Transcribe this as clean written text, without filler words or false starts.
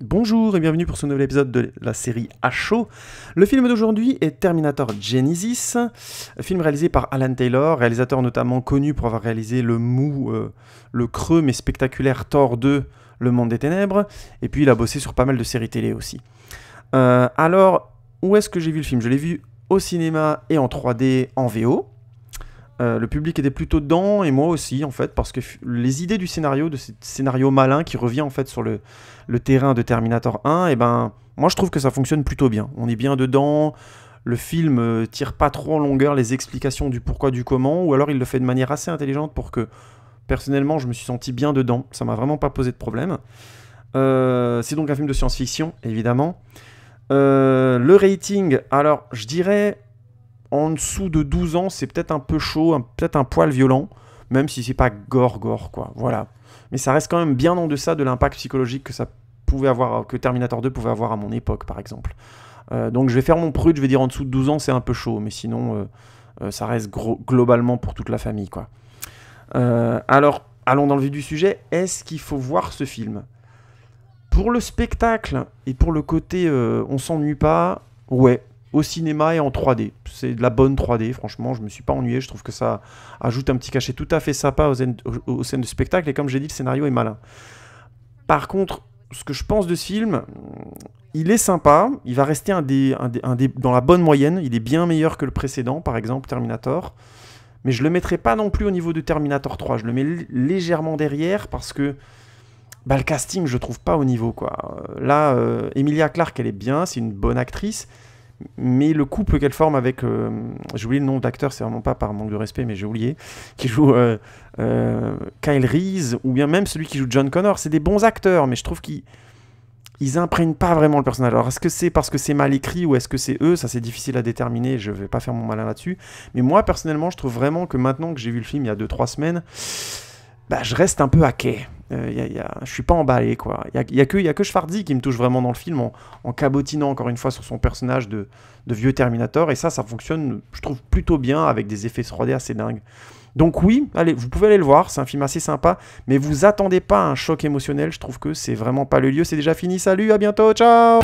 Bonjour et bienvenue pour ce nouvel épisode de la série à chaud. Le film d'aujourd'hui est Terminator Genisys, film réalisé par Alan Taylor, réalisateur notamment connu pour avoir réalisé le creux mais spectaculaire Thor 2, Le Monde des Ténèbres, et puis il a bossé sur pas mal de séries télé aussi. Alors, où est-ce que j'ai vu le film? Je l'ai vu au cinéma et en 3D en VO. Le public était plutôt dedans, et moi aussi, en fait, parce que les idées du scénario, de ce scénario malin qui revient en fait sur le terrain de Terminator 1, et ben, moi je trouve que ça fonctionne plutôt bien. On est bien dedans, le film tire pas trop en longueur les explications du pourquoi, du comment, ou alors il le fait de manière assez intelligente pour que, personnellement, je me suis senti bien dedans. Ça m'a vraiment pas posé de problème. C'est donc un film de science-fiction, évidemment. Le rating, alors, je dirais... En dessous de 12 ans, c'est peut-être un peu chaud, peut-être un poil violent, même si c'est pas gore, quoi. Voilà. Mais ça reste quand même bien en deçà de l'impact psychologique que ça pouvait avoir, que Terminator 2 pouvait avoir à mon époque, par exemple. Donc je vais faire mon prude, je vais dire en dessous de 12 ans, c'est un peu chaud, mais sinon, ça reste globalement pour toute la famille, quoi. Alors, allons dans le vif du sujet. Est-ce qu'il faut voir ce film? Pour le spectacle et pour le côté on s'ennuie pas, ouais. Au cinéma et en 3D. C'est de la bonne 3D, franchement, je me suis pas ennuyé, je trouve que ça ajoute un petit cachet tout à fait sympa aux scènes de spectacle, et comme j'ai dit, le scénario est malin. Par contre, ce que je pense de ce film, il est sympa, il va rester dans la bonne moyenne, il est bien meilleur que le précédent, par exemple, Terminator, mais je le mettrai pas non plus au niveau de Terminator 3, je le mets légèrement derrière, parce que le casting, je trouve pas au niveau, quoi. Là, Emilia Clarke, elle est bien, c'est une bonne actrice, mais le couple qu'elle forme avec, j'ai oublié le nom d'acteur, c'est vraiment pas par manque de respect, mais j'ai oublié, qui joue Kyle Reese, ou bien même celui qui joue John Connor, c'est des bons acteurs, mais je trouve qu'ils imprègnent pas vraiment le personnage. Alors est-ce que c'est parce que c'est mal écrit, ou est-ce que c'est eux? Ça c'est difficile à déterminer, je vais pas faire mon malin là-dessus, mais moi personnellement je trouve vraiment que maintenant que j'ai vu le film il y a 2-3 semaines, je reste un peu à quai. Je suis pas emballé, quoi. Il y a que Schwarzy qui me touche vraiment dans le film en cabotinant encore une fois sur son personnage de vieux Terminator, et ça fonctionne, je trouve, plutôt bien avec des effets 3D assez dingues. Donc oui, allez, vous pouvez aller le voir, c'est un film assez sympa, mais vous attendez pas un choc émotionnel, je trouve que c'est vraiment pas le lieu. C'est déjà fini, salut, à bientôt, ciao!